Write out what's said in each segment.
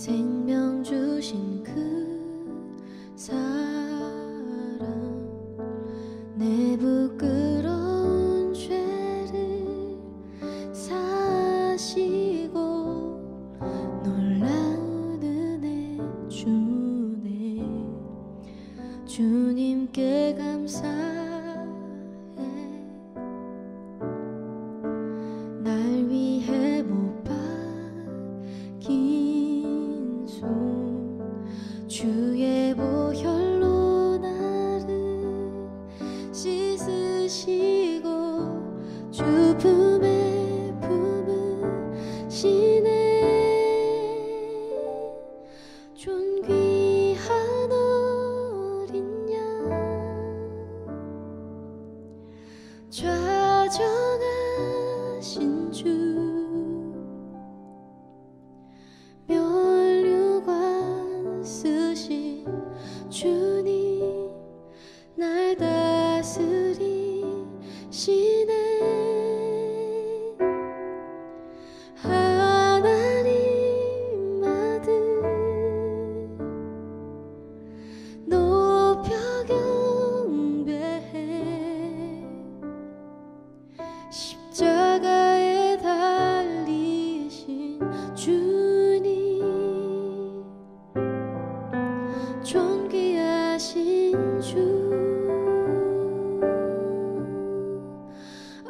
생명 주신 그 사랑, 내 부끄러운 죄를 사시고 놀라운 은혜 주네. 주님께 감사해. 날 위해 못 박힌 손, 주의 보혈로 나를 씻으시고 주 품에 품으시네. 존귀한 어린 양, 좌정하신 주, 면류관 쓰신 주님, 날 다스리시네. 하나님 아들 높여 경배해. 십자가에 달리신 주님, 존귀하신 주,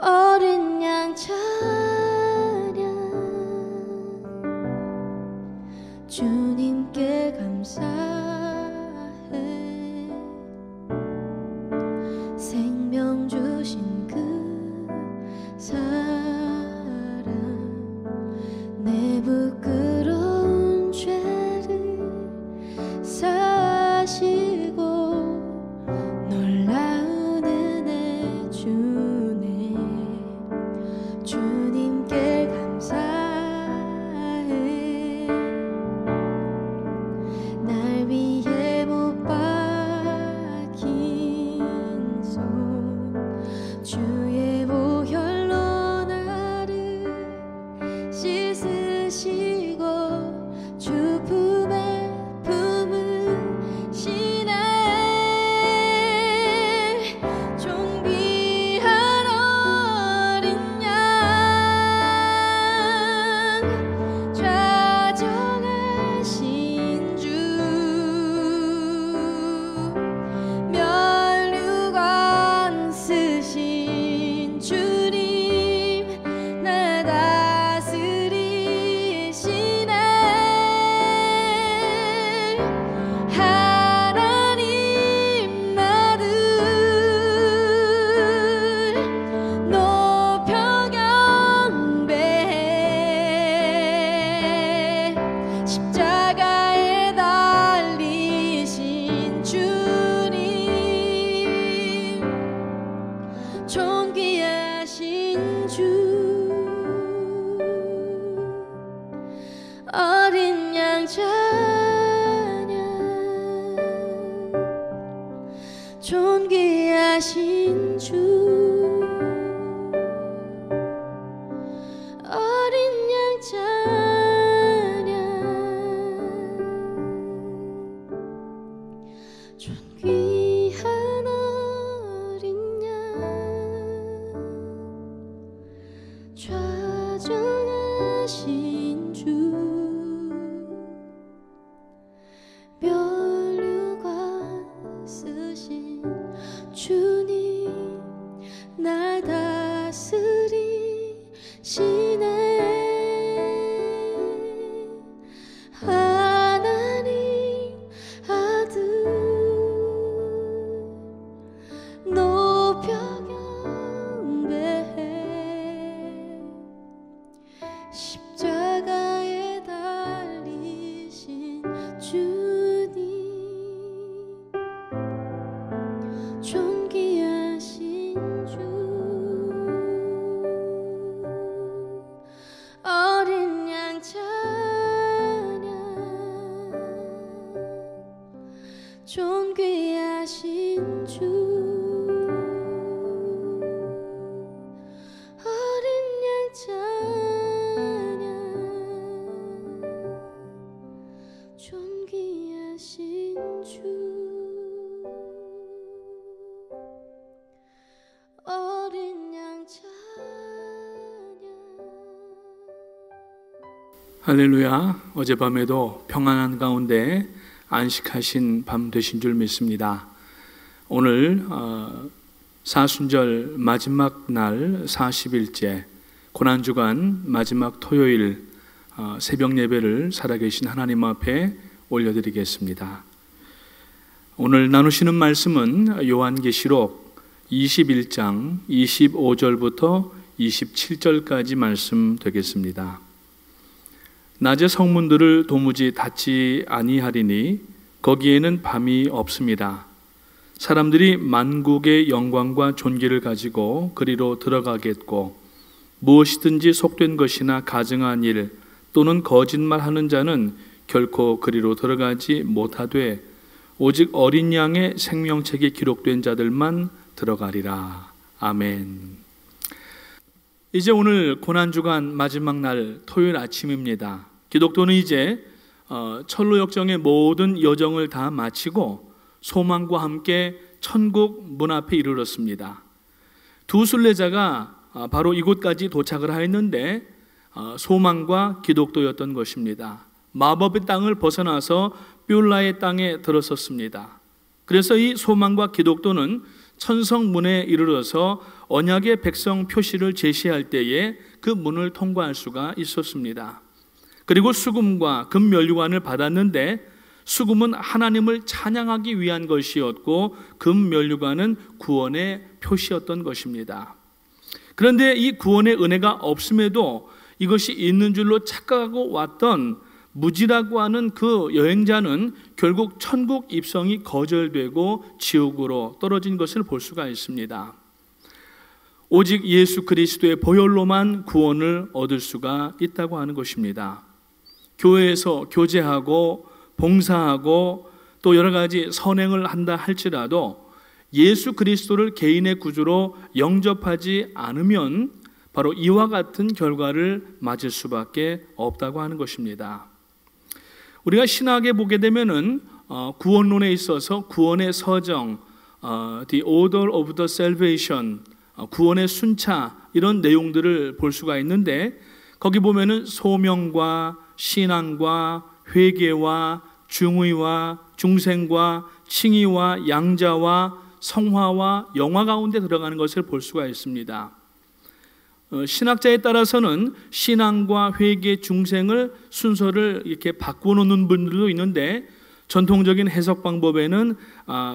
어린 양 찬양, 주님께 감사해. 생명 주신 그 사랑, 내 부끄러운 죄를 사시고 놀라운 은혜 주네. 주님께 감사해. 날 위해 못 박힌 손, 주의 보혈로 나를 씻으시고 주 품에 품으시네. 존귀한 어린 양, 좌정하신 주, 면류관 쓰신 주님, 날 다스리시네. 하나님 아들 높여 경배해. 십자가에 달리신 주님, 존귀하신 주, 어린 양 찬양, 존귀하신 주, 어린 양 찬양, 존귀한 어린 양, 좌정하신 주, 면류관 쓰신 주님, 날 다스리시네. 하나님 아들 높여 경배해. 십자가에 달리신 주님, 존귀하신 주, 어린 양 찬양, 존귀하신 주, 어린 양 찬양, 할렐루야. 어젯밤에도 평안한 가운데 안식하신 밤 되신 줄 믿습니다. 오늘 사순절 마지막 날 40일째 고난주간 마지막 토요일 새벽 예배를 살아계신 하나님 앞에 올려드리겠습니다. 오늘 나누시는 말씀은 요한계시록 21장 25절부터 27절까지 말씀 되겠습니다. 낮에 성문들을 도무지 닫지 아니하리니 거기에는 밤이 없습니다. 사람들이 만국의 영광과 존귀를 가지고 그리로 들어가겠고 무엇이든지 속된 것이나 가증한 일 또는 거짓말하는 자는 결코 그리로 들어가지 못하되 오직 어린 양의 생명책에 기록된 자들만 들어가리라. 아멘. 이제 오늘 고난주간 마지막 날 토요일 아침입니다. 기독교는 이제 철로역정의 모든 여정을 다 마치고 소망과 함께 천국 문 앞에 이르렀습니다. 두 순례자가 바로 이곳까지 도착을 하였는데 소망과 기독교였던 것입니다. 마법의 땅을 벗어나서 뷸라의 땅에 들어섰습니다. 그래서 이 소망과 기독교는 천성문에 이르러서 언약의 백성 표시를 제시할 때에 그 문을 통과할 수가 있었습니다. 그리고 수금과 금면류관을 받았는데 수금은 하나님을 찬양하기 위한 것이었고 금면류관은 구원의 표시였던 것입니다. 그런데 이 구원의 은혜가 없음에도 이것이 있는 줄로 착각하고 왔던 무지라고 하는 그 여행자는 결국 천국 입성이 거절되고 지옥으로 떨어진 것을 볼 수가 있습니다. 오직 예수 그리스도의 보혈로만 구원을 얻을 수가 있다고 하는 것입니다. 교회에서 교제하고 봉사하고 또 여러 가지 선행을 한다 할지라도 예수 그리스도를 개인의 구주로 영접하지 않으면 바로 이와 같은 결과를 맞을 수밖에 없다고 하는 것입니다. 우리가 신학에 보게 되면은 구원론에 있어서 구원의 서정, the order of the salvation, 구원의 순차 이런 내용들을 볼 수가 있는데 거기 보면은 소명과 신앙과 회개와 중의와 중생과 칭의와 양자와 성화와 영화 가운데 들어가는 것을 볼 수가 있습니다. 신학자에 따라서는 신앙과 회개, 중생을 순서를 이렇게 바꿔놓는 분들도 있는데 전통적인 해석 방법에는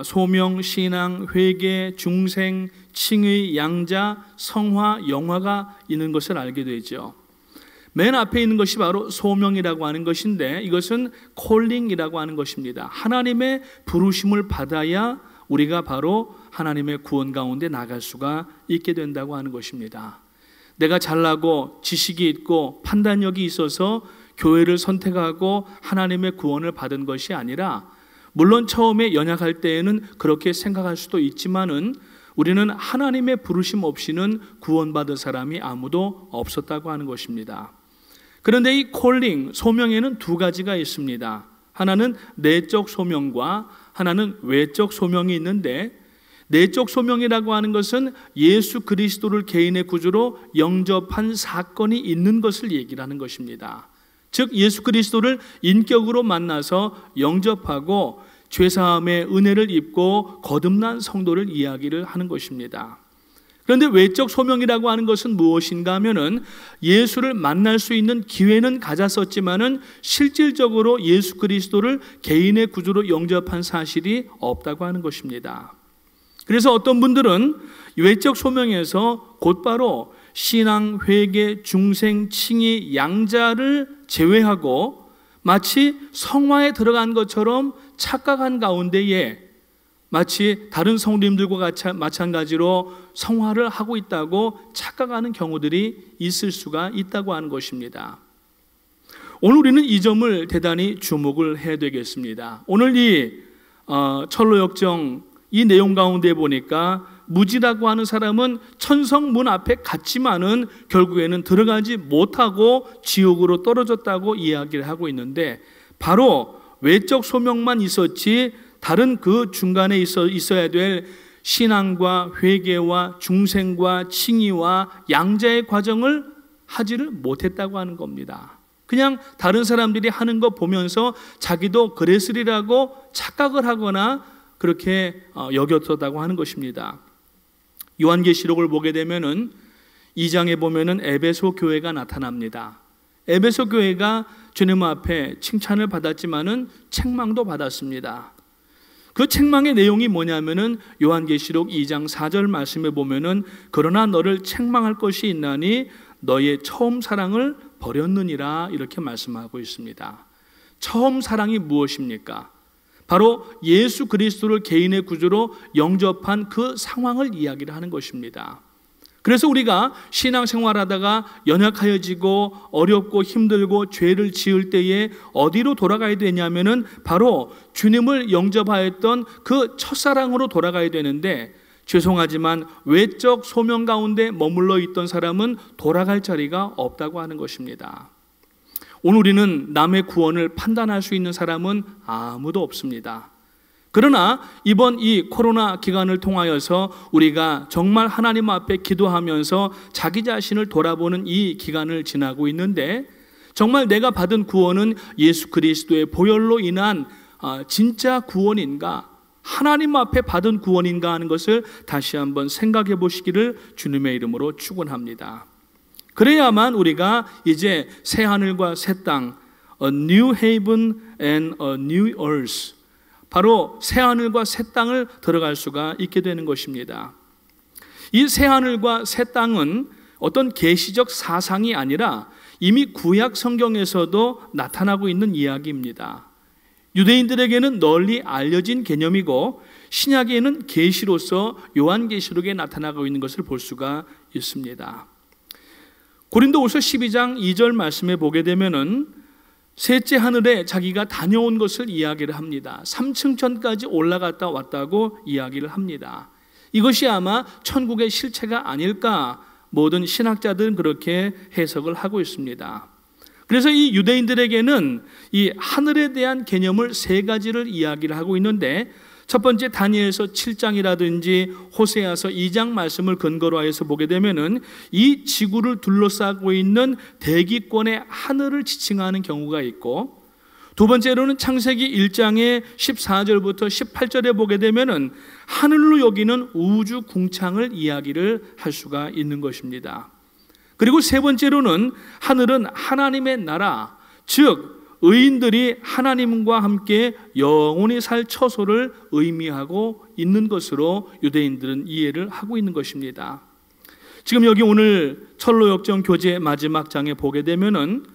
소명, 신앙, 회개, 중생, 칭의, 양자, 성화, 영화가 있는 것을 알게 되죠. 맨 앞에 있는 것이 바로 소명이라고 하는 것인데 이것은 콜링이라고 하는 것입니다. 하나님의 부르심을 받아야 우리가 바로 하나님의 구원 가운데 나갈 수가 있게 된다고 하는 것입니다. 내가 잘나고 지식이 있고 판단력이 있어서 교회를 선택하고 하나님의 구원을 받은 것이 아니라 물론 처음에 연약할 때에는 그렇게 생각할 수도 있지만은 우리는 하나님의 부르심 없이는 구원받은 사람이 아무도 없었다고 하는 것입니다. 그런데 이 콜링, 소명에는 두 가지가 있습니다. 하나는 내적 소명과 하나는 외적 소명이 있는데 내적 소명이라고 하는 것은 예수 그리스도를 개인의 구주로 영접한 사건이 있는 것을 얘기를 하는 것입니다. 즉 예수 그리스도를 인격으로 만나서 영접하고 죄사함의 은혜를 입고 거듭난 성도를 이야기를 하는 것입니다. 그런데 외적 소명이라고 하는 것은 무엇인가 하면은 예수를 만날 수 있는 기회는 가졌었지만은 실질적으로 예수 그리스도를 개인의 구주로 영접한 사실이 없다고 하는 것입니다. 그래서 어떤 분들은 외적 소명에서 곧바로 신앙, 회개, 중생, 칭의, 양자를 제외하고 마치 성화에 들어간 것처럼 착각한 가운데에 마치 다른 성도님들과 마찬가지로 성화를 하고 있다고 착각하는 경우들이 있을 수가 있다고 하는 것입니다. 오늘 우리는 이 점을 대단히 주목을 해야 되겠습니다. 오늘 이 철로역정 이 내용 가운데 보니까 무지라고 하는 사람은 천성문 앞에 갔지만은 결국에는 들어가지 못하고 지옥으로 떨어졌다고 이야기를 하고 있는데 바로 외적 소명만 있었지 다른 그 중간에 있어야 될 신앙과 회개와 중생과 칭의와 양자의 과정을 하지를 못했다고 하는 겁니다. 그냥 다른 사람들이 하는 거 보면서 자기도 그랬으리라고 착각을 하거나 그렇게 여겼다고 하는 것입니다. 요한계시록을 보게 되면은 2장에 보면은 에베소 교회가 나타납니다. 에베소 교회가 주님 앞에 칭찬을 받았지만은 책망도 받았습니다. 그 책망의 내용이 뭐냐면은 요한계시록 2장 4절 말씀에 보면은 그러나 너를 책망할 것이 있나니 너의 처음 사랑을 버렸느니라 이렇게 말씀하고 있습니다. 처음 사랑이 무엇입니까? 바로 예수 그리스도를 개인의 구주로 영접한 그 상황을 이야기를 하는 것입니다. 그래서 우리가 신앙생활하다가 연약하여지고 어렵고 힘들고 죄를 지을 때에 어디로 돌아가야 되냐면은 바로 주님을 영접하였던 그 첫사랑으로 돌아가야 되는데, 죄송하지만 외적 소명 가운데 머물러 있던 사람은 돌아갈 자리가 없다고 하는 것입니다. 오늘 우리는 남의 구원을 판단할 수 있는 사람은 아무도 없습니다. 그러나 이번 이 코로나 기간을 통하여서 우리가 정말 하나님 앞에 기도하면서 자기 자신을 돌아보는 이 기간을 지나고 있는데, 정말 내가 받은 구원은 예수 그리스도의 보혈로 인한 진짜 구원인가, 하나님 앞에 받은 구원인가 하는 것을 다시 한번 생각해 보시기를 주님의 이름으로 축원합니다. 그래야만 우리가 이제 새 하늘과 새 땅, a new heaven and a new earth, 바로 새 하늘과 새 땅을 들어갈 수가 있게 되는 것입니다. 이 새 하늘과 새 땅은 어떤 계시적 사상이 아니라 이미 구약 성경에서도 나타나고 있는 이야기입니다. 유대인들에게는 널리 알려진 개념이고 신약에는 계시로서 요한계시록에 나타나고 있는 것을 볼 수가 있습니다. 고린도후서 12장 2절 말씀에 보게 되면은 셋째 하늘에 자기가 다녀온 것을 이야기를 합니다. 3층천까지 올라갔다 왔다고 이야기를 합니다. 이것이 아마 천국의 실체가 아닐까, 모든 신학자들은 그렇게 해석을 하고 있습니다. 그래서 이 유대인들에게는 이 하늘에 대한 개념을 세 가지를 이야기를 하고 있는데, 첫 번째 다니엘서 7장이라든지 호세아서 2장 말씀을 근거로 하여서 보게 되면은 이 지구를 둘러싸고 있는 대기권의 하늘을 지칭하는 경우가 있고, 두 번째로는 창세기 1장의 14절부터 18절에 보게 되면은 하늘로 여기는 우주 궁창을 이야기를 할 수가 있는 것입니다. 그리고 세 번째로는 하늘은 하나님의 나라, 즉 의인들이 하나님과 함께 영원히 살 처소를 의미하고 있는 것으로 유대인들은 이해를 하고 있는 것입니다. 지금 여기 오늘 철로역정 교재 마지막 장에 보게 되면은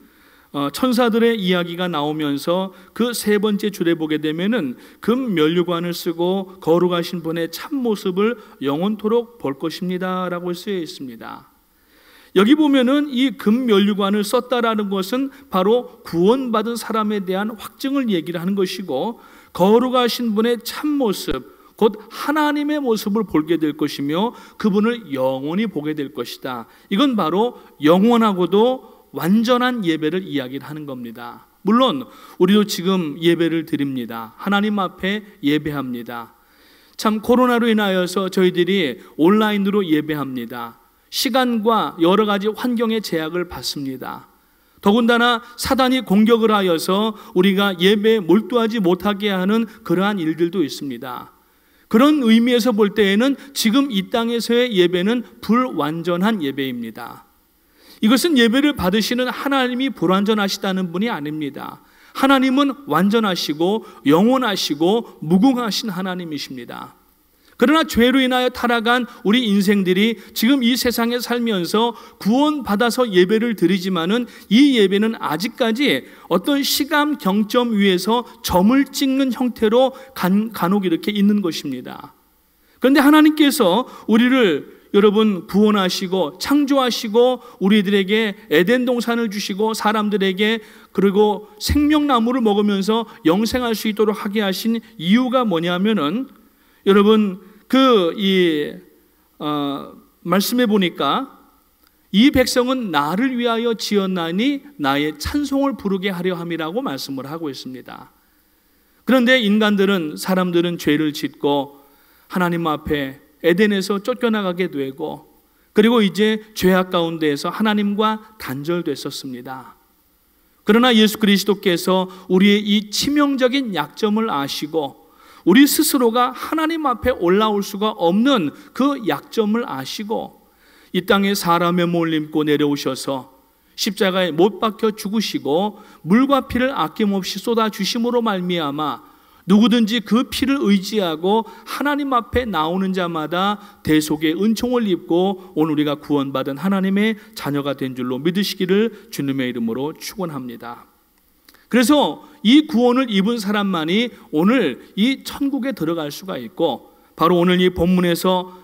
천사들의 이야기가 나오면서 그 세 번째 줄에 보게 되면은 금 면류관을 쓰고 거룩하신 분의 참모습을 영원토록 볼 것입니다 라고 쓰여 있습니다. 여기 보면은 이 금면류관을 썼다라는 것은 바로 구원받은 사람에 대한 확증을 얘기를 하는 것이고, 거룩하신 분의 참모습, 곧 하나님의 모습을 보게 될 것이며 그분을 영원히 보게 될 것이다. 이건 바로 영원하고도 완전한 예배를 이야기를 하는 겁니다. 물론 우리도 지금 예배를 드립니다. 하나님 앞에 예배합니다. 참 코로나로 인하여서 저희들이 온라인으로 예배합니다. 시간과 여러 가지 환경의 제약을 받습니다. 더군다나 사단이 공격을 하여서 우리가 예배에 몰두하지 못하게 하는 그러한 일들도 있습니다. 그런 의미에서 볼 때에는 지금 이 땅에서의 예배는 불완전한 예배입니다. 이것은 예배를 받으시는 하나님이 불완전하시다는 분이 아닙니다. 하나님은 완전하시고 영원하시고 무궁하신 하나님이십니다. 그러나 죄로 인하여 타락한 우리 인생들이 지금 이 세상에 살면서 구원받아서 예배를 드리지만은 이 예배는 아직까지 어떤 시간 경점 위에서 점을 찍는 형태로 간혹 이렇게 있는 것입니다. 그런데 하나님께서 우리를 여러분 구원하시고 창조하시고 우리들에게 에덴 동산을 주시고 사람들에게 그리고 생명나무를 먹으면서 영생할 수 있도록 하게 하신 이유가 뭐냐면은 여러분 말씀해 보니까 이 백성은 나를 위하여 지었나니 나의 찬송을 부르게 하려 함이라고 말씀을 하고 있습니다. 그런데 사람들은 죄를 짓고 하나님 앞에 에덴에서 쫓겨나가게 되고, 그리고 이제 죄악 가운데에서 하나님과 단절됐었습니다. 그러나 예수 그리스도께서 우리의 이 치명적인 약점을 아시고 우리 스스로가 하나님 앞에 올라올 수가 없는 그 약점을 아시고 이 땅에 사람의 몸을 입고 내려오셔서 십자가에 못 박혀 죽으시고 물과 피를 아낌없이 쏟아주심으로 말미암아 누구든지 그 피를 의지하고 하나님 앞에 나오는 자마다 대속의 은총을 입고 오늘 우리가 구원받은 하나님의 자녀가 된 줄로 믿으시기를 주님의 이름으로 축원합니다. 그래서 이 구원을 입은 사람만이 오늘 이 천국에 들어갈 수가 있고, 바로 오늘 이 본문에서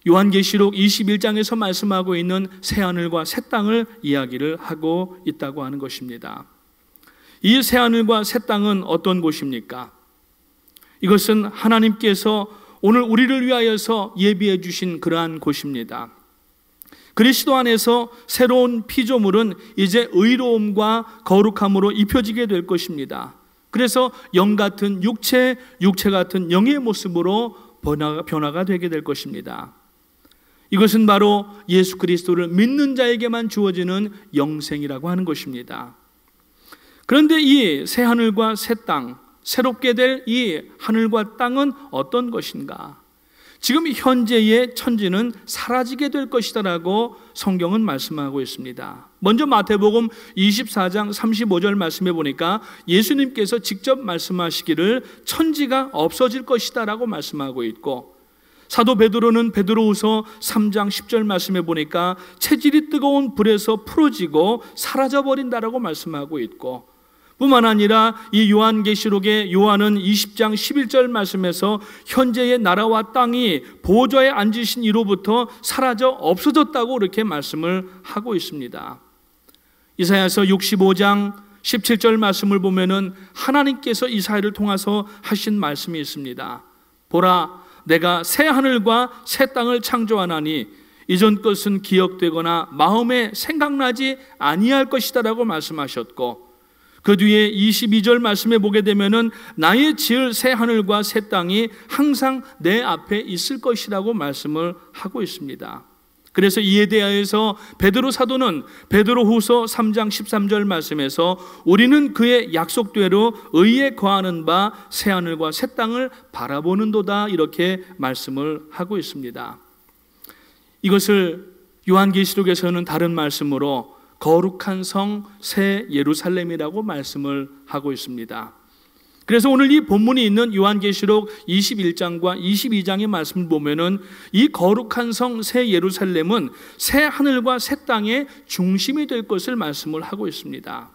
요한계시록 21장에서 말씀하고 있는 새하늘과 새 땅을 이야기를 하고 있다고 하는 것입니다. 이 새하늘과 새 땅은 어떤 곳입니까? 이것은 하나님께서 오늘 우리를 위하여서 예비해 주신 그러한 곳입니다. 그리스도 안에서 새로운 피조물은 이제 의로움과 거룩함으로 입혀지게 될 것입니다. 그래서 영 같은 육체, 육체 같은 영의 모습으로 변화가 되게 될 것입니다. 이것은 바로 예수 그리스도를 믿는 자에게만 주어지는 영생이라고 하는 것입니다. 그런데 이 새 하늘과 새 땅, 새롭게 될 이 하늘과 땅은 어떤 것인가? 지금 현재의 천지는 사라지게 될 것이다라고 성경은 말씀하고 있습니다. 먼저 마태복음 24장 35절 말씀해 보니까 예수님께서 직접 말씀하시기를 천지가 없어질 것이다라고 말씀하고 있고, 사도 베드로는 베드로후서 3장 10절 말씀해 보니까 체질이 뜨거운 불에서 풀어지고 사라져 버린다라고 말씀하고 있고, 뿐만 아니라 이 요한계시록의 요한은 20장 11절 말씀에서 현재의 나라와 땅이 보좌에 앉으신 이로부터 사라져 없어졌다고 이렇게 말씀을 하고 있습니다. 이사야서 65장 17절 말씀을 보면은 하나님께서 이사야를 통해서 하신 말씀이 있습니다. 보라, 내가 새 하늘과 새 땅을 창조하나니 이전 것은 기억되거나 마음에 생각나지 아니할 것이다라고 말씀하셨고, 그 뒤에 22절 말씀에 보게 되면은 나의 지을 새 하늘과 새 땅이 항상 내 앞에 있을 것이라고 말씀을 하고 있습니다. 그래서 이에 대하여서 베드로 사도는 베드로후서 3장 13절 말씀에서 우리는 그의 약속대로 의에 거하는 바 새 하늘과 새 땅을 바라보는도다 이렇게 말씀을 하고 있습니다. 이것을 요한계시록에서는 다른 말씀으로 거룩한 성 새 예루살렘이라고 말씀을 하고 있습니다. 그래서 오늘 이 본문이 있는 요한계시록 21장과 22장의 말씀을 보면은 이 거룩한 성 새 예루살렘은 새 하늘과 새 땅의 중심이 될 것을 말씀을 하고 있습니다.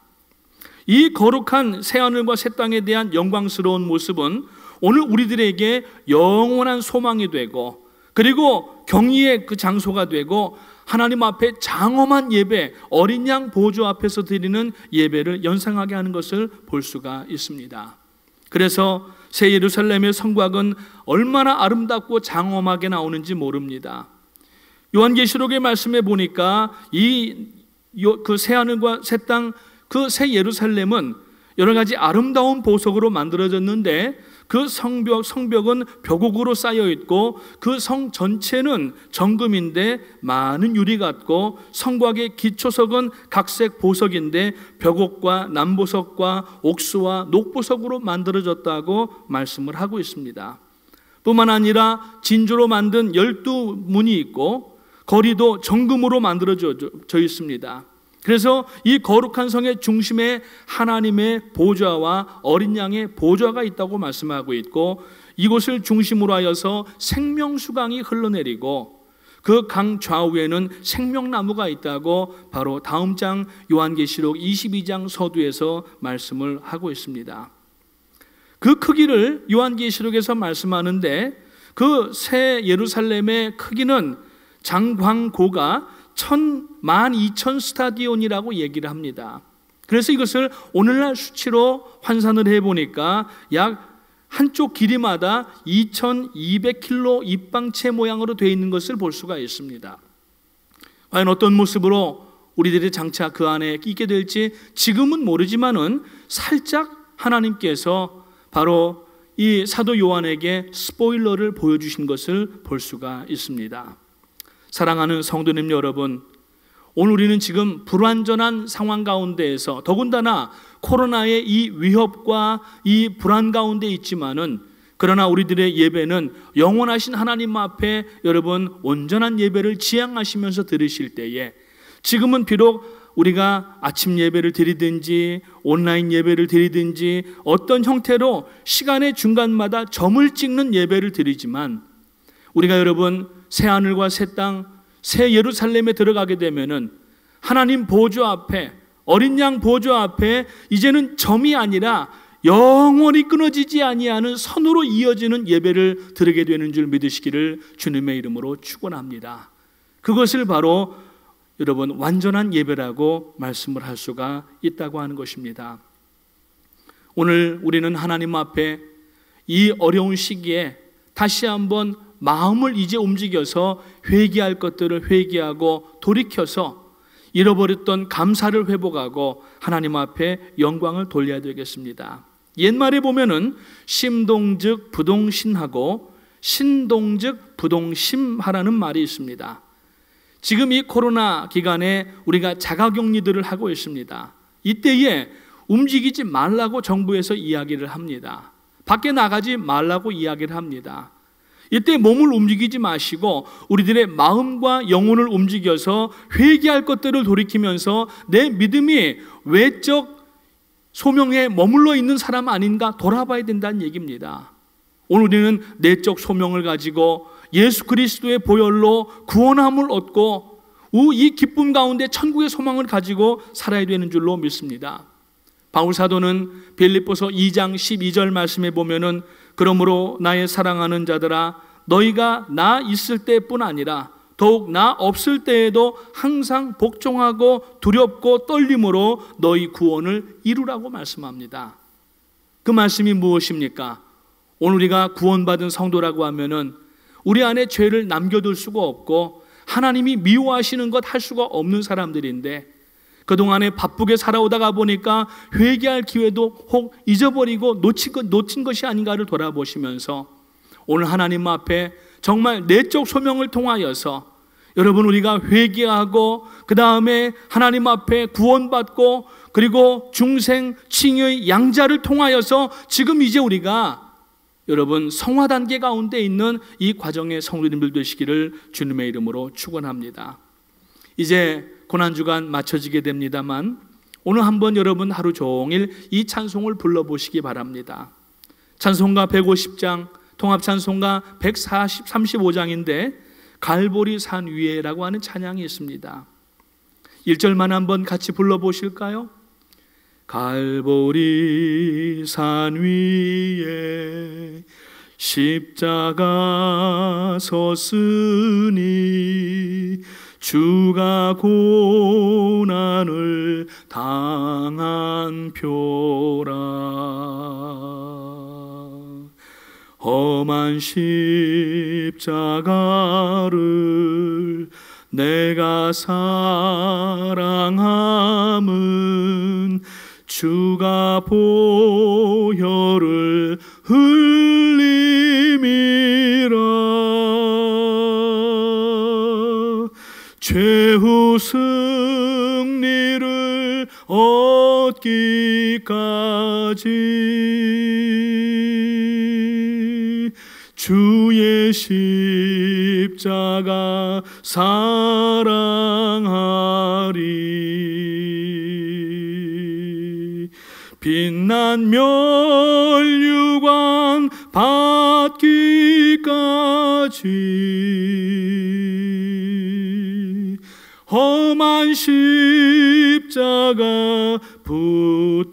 이 거룩한 새 하늘과 새 땅에 대한 영광스러운 모습은 오늘 우리들에게 영원한 소망이 되고, 그리고 경의의 그 장소가 되고, 하나님 앞에 장엄한 예배, 어린 양 보좌 앞에서 드리는 예배를 연상하게 하는 것을 볼 수가 있습니다. 그래서 새 예루살렘의 성곽은 얼마나 아름답고 장엄하게 나오는지 모릅니다. 요한계시록의 말씀에 보니까 그 새 하늘과 새 땅, 그 새 예루살렘은 여러 가지 아름다운 보석으로 만들어졌는데 그 성벽은 벽옥으로 쌓여 있고 그 성 전체는 정금인데 많은 유리 같고, 성곽의 기초석은 각색 보석인데 벽옥과 남보석과 옥수와 녹보석으로 만들어졌다고 말씀을 하고 있습니다. 뿐만 아니라 진주로 만든 12문이 있고 거리도 정금으로 만들어져 있습니다. 그래서 이 거룩한 성의 중심에 하나님의 보좌와 어린 양의 보좌가 있다고 말씀하고 있고, 이곳을 중심으로 하여서 생명수강이 흘러내리고 그 강 좌우에는 생명나무가 있다고 바로 다음 장 요한계시록 22장 서두에서 말씀을 하고 있습니다. 그 크기를 요한계시록에서 말씀하는데 그 새 예루살렘의 크기는 장광고가 12,000 스타디온이라고 얘기를 합니다. 그래서 이것을 오늘날 수치로 환산을 해보니까 약 한쪽 길이마다 2,200km 입방체 모양으로 되어 있는 것을 볼 수가 있습니다. 과연 어떤 모습으로 우리들이 장차 그 안에 있게 될지 지금은 모르지만은 살짝 하나님께서 바로 이 사도 요한에게 스포일러를 보여주신 것을 볼 수가 있습니다. 사랑하는 성도님 여러분, 오늘 우리는 지금 불완전한 상황 가운데에서 더군다나 코로나의 이 위협과 이 불안 가운데 있지만은, 그러나 우리들의 예배는 영원하신 하나님 앞에 여러분 온전한 예배를 지향하시면서 드리실 때에, 지금은 비록 우리가 아침 예배를 드리든지 온라인 예배를 드리든지 어떤 형태로 시간의 중간마다 점을 찍는 예배를 드리지만, 우리가 여러분 새하늘과 새 땅, 새 예루살렘에 들어가게 되면은 하나님 보좌 앞에, 어린 양 보좌 앞에 이제는 점이 아니라 영원히 끊어지지 아니하는 선으로 이어지는 예배를 드리게 되는 줄 믿으시기를 주님의 이름으로 축원합니다. 그것을 바로 여러분 완전한 예배라고 말씀을 할 수가 있다고 하는 것입니다. 오늘 우리는 하나님 앞에 이 어려운 시기에 다시 한번 마음을 이제 움직여서 회개할 것들을 회개하고 돌이켜서 잃어버렸던 감사를 회복하고 하나님 앞에 영광을 돌려야 되겠습니다. 옛말에 보면은 심동즉 부동신하고 신동즉 부동심하라는 말이 있습니다. 지금 이 코로나 기간에 우리가 자가격리들을 하고 있습니다. 이때에 움직이지 말라고 정부에서 이야기를 합니다. 밖에 나가지 말라고 이야기를 합니다. 이때 몸을 움직이지 마시고 우리들의 마음과 영혼을 움직여서 회개할 것들을 돌이키면서 내 믿음이 외적 소명에 머물러 있는 사람 아닌가 돌아봐야 된다는 얘기입니다. 오늘 우리는 내적 소명을 가지고 예수 그리스도의 보혈로 구원함을 얻고 이 기쁨 가운데 천국의 소망을 가지고 살아야 되는 줄로 믿습니다. 바울 사도는 빌립보서 2장 12절 말씀에 보면은 그러므로 나의 사랑하는 자들아 너희가 나 있을 때뿐 아니라 더욱 나 없을 때에도 항상 복종하고 두렵고 떨림으로 너희 구원을 이루라고 말씀합니다. 그 말씀이 무엇입니까? 오늘 우리가 구원받은 성도라고 하면은 우리 안에 죄를 남겨둘 수가 없고 하나님이 미워하시는 것 할 수가 없는 사람들인데, 그동안에 바쁘게 살아오다가 보니까 회개할 기회도 혹 잊어버리고 놓친 것이 아닌가를 돌아보시면서 오늘 하나님 앞에 정말 내적 소명을 통하여서 여러분 우리가 회개하고 그 다음에 하나님 앞에 구원받고 그리고 중생 칭의 양자를 통하여서 지금 이제 우리가 여러분 성화 단계 가운데 있는 이 과정의 성도님들 되시기를 주님의 이름으로 축원합니다. 이제 고난주간 마쳐지게 됩니다만 오늘 한번 여러분 하루 종일 이 찬송을 불러보시기 바랍니다. 찬송가 150장, 통합찬송가 135장인데 갈보리 산 위에라고 하는 찬양이 있습니다. 1절만 한번 같이 불러보실까요? 갈보리 산 위에 십자가 섰으니 주가 고난을 당한 표라. 험한 십자가를 내가 사랑함은 주가 보혈을 흘림이라. 최후 승리를 얻기까지 주의 십자가 사랑하리. 빛난 멸류관 받기까지 험한 십자가 붙들겠네.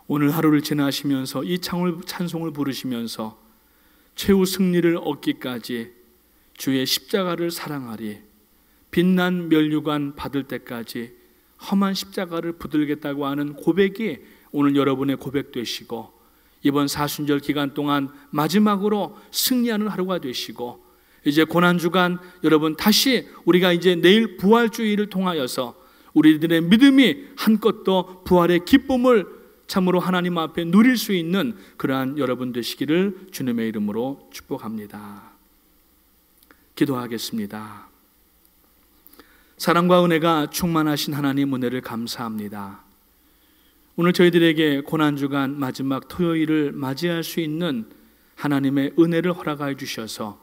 오늘 하루를 지나시면서 이 찬송을 부르시면서 최후 승리를 얻기까지 주의 십자가를 사랑하리. 빛난 멸류관 받을 때까지 험한 십자가를 붙들겠다고 하는 고백이 오늘 여러분의 고백 되시고, 이번 사순절 기간 동안 마지막으로 승리하는 하루가 되시고, 이제 고난주간 여러분 다시 우리가 이제 내일 부활주의를 통하여서 우리들의 믿음이 한껏 더 부활의 기쁨을 참으로 하나님 앞에 누릴 수 있는 그러한 여러분 되시기를 주님의 이름으로 축복합니다. 기도하겠습니다. 사랑과 은혜가 충만하신 하나님 은혜를 감사합니다. 오늘 저희들에게 고난주간 마지막 토요일을 맞이할 수 있는 하나님의 은혜를 허락하여 주셔서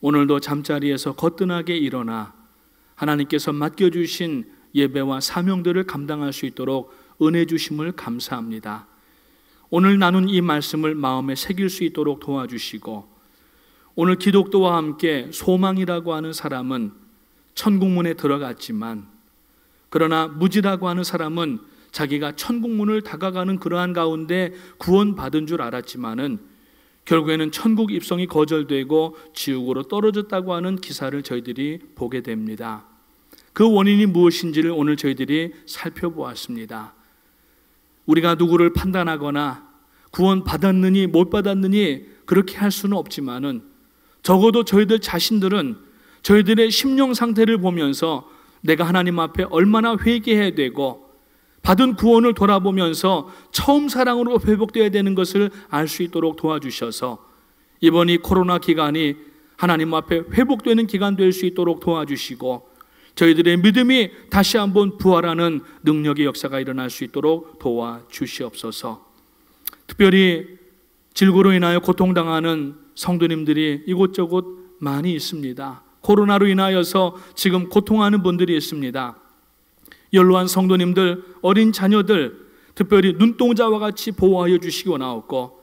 오늘도 잠자리에서 거뜬하게 일어나 하나님께서 맡겨주신 예배와 사명들을 감당할 수 있도록 은혜 주심을 감사합니다. 오늘 나눈 이 말씀을 마음에 새길 수 있도록 도와주시고, 오늘 기독도와 함께 소망이라고 하는 사람은 천국문에 들어갔지만, 그러나 무지라고 하는 사람은 자기가 천국문을 다가가는 그러한 가운데 구원받은 줄 알았지만은 결국에는 천국 입성이 거절되고 지옥으로 떨어졌다고 하는 기사를 저희들이 보게 됩니다. 그 원인이 무엇인지를 오늘 저희들이 살펴보았습니다. 우리가 누구를 판단하거나 구원받았느니 못 받았느니 그렇게 할 수는 없지만은 적어도 저희들 자신들은 저희들의 심령 상태를 보면서 내가 하나님 앞에 얼마나 회개해야 되고 받은 구원을 돌아보면서 처음 사랑으로 회복되어야 되는 것을 알 수 있도록 도와주셔서 이번 이 코로나 기간이 하나님 앞에 회복되는 기간 될 수 있도록 도와주시고 저희들의 믿음이 다시 한번 부활하는 능력의 역사가 일어날 수 있도록 도와주시옵소서. 특별히 질고로 인하여 고통당하는 성도님들이 이곳저곳 많이 있습니다. 코로나로 인하여서 지금 고통하는 분들이 있습니다. 연로한 성도님들, 어린 자녀들 특별히 눈동자와 같이 보호하여 주시기 원하옵고,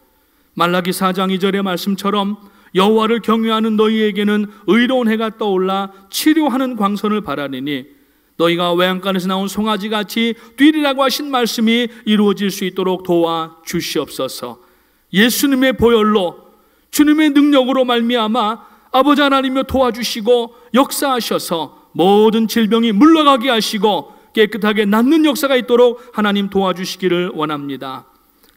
말라기 4장 2절의 말씀처럼 여호와를 경외하는 너희에게는 의로운 해가 떠올라 치료하는 광선을 바라리니 너희가 외양간에서 나온 송아지같이 뛰리라고 하신 말씀이 이루어질 수 있도록 도와주시옵소서. 예수님의 보혈로 주님의 능력으로 말미암아 아버지 하나님여 도와주시고 역사하셔서 모든 질병이 물러가게 하시고 깨끗하게 낫는 역사가 있도록 하나님 도와주시기를 원합니다.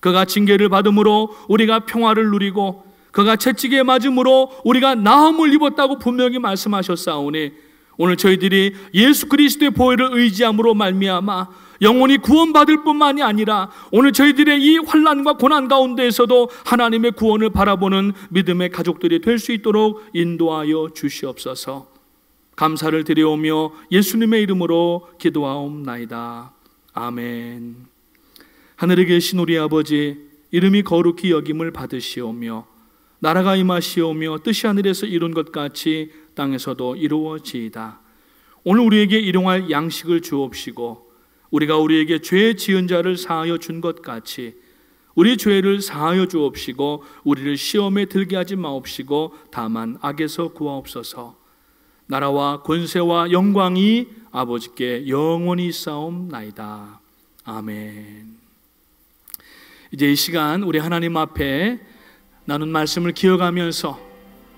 그가 징계를 받음으로 우리가 평화를 누리고 그가 채찍에 맞음으로 우리가 나음을 입었다고 분명히 말씀하셨사오니 오늘 저희들이 예수 그리스도의 보혈을 의지함으로 말미암아 영원히 구원받을 뿐만이 아니라 오늘 저희들의 이 환난과 고난 가운데에서도 하나님의 구원을 바라보는 믿음의 가족들이 될 수 있도록 인도하여 주시옵소서. 감사를 드려오며 예수님의 이름으로 기도하옵나이다. 아멘. 하늘에 계신 우리 아버지, 이름이 거룩히 여김을 받으시오며 나라가 임하시오며 뜻이 하늘에서 이룬 것 같이 땅에서도 이루어지이다. 오늘 우리에게 일용할 양식을 주옵시고 우리가 우리에게 죄 지은 자를 사하여 준 것 같이 우리 죄를 사하여 주옵시고 우리를 시험에 들게 하지 마옵시고 다만 악에서 구하옵소서. 나라와 권세와 영광이 아버지께 영원히 있사옵나이다. 아멘. 이제 이 시간 우리 하나님 앞에 나눈 말씀을 기억하면서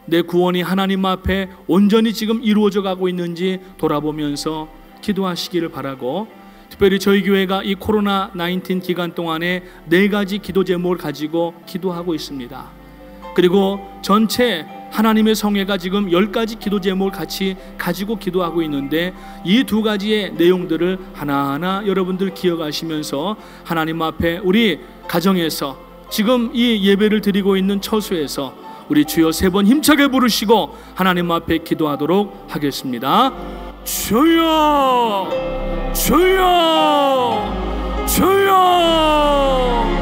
내 구원이 하나님 앞에 온전히 지금 이루어져 가고 있는지 돌아보면서 기도하시기를 바라고, 특별히 저희 교회가 이 코로나19 기간 동안에 4가지 기도 제목을 가지고 기도하고 있습니다. 그리고 전체 하나님의 성회가 지금 10가지 기도 제목을 같이 가지고 기도하고 있는데 이 2가지의 내용들을 하나하나 여러분들 기억하시면서 하나님 앞에 우리 가정에서 지금 이 예배를 드리고 있는 처소에서 우리 주여 3번 힘차게 부르시고 하나님 앞에 기도하도록 하겠습니다. 주여, 주여, 주여.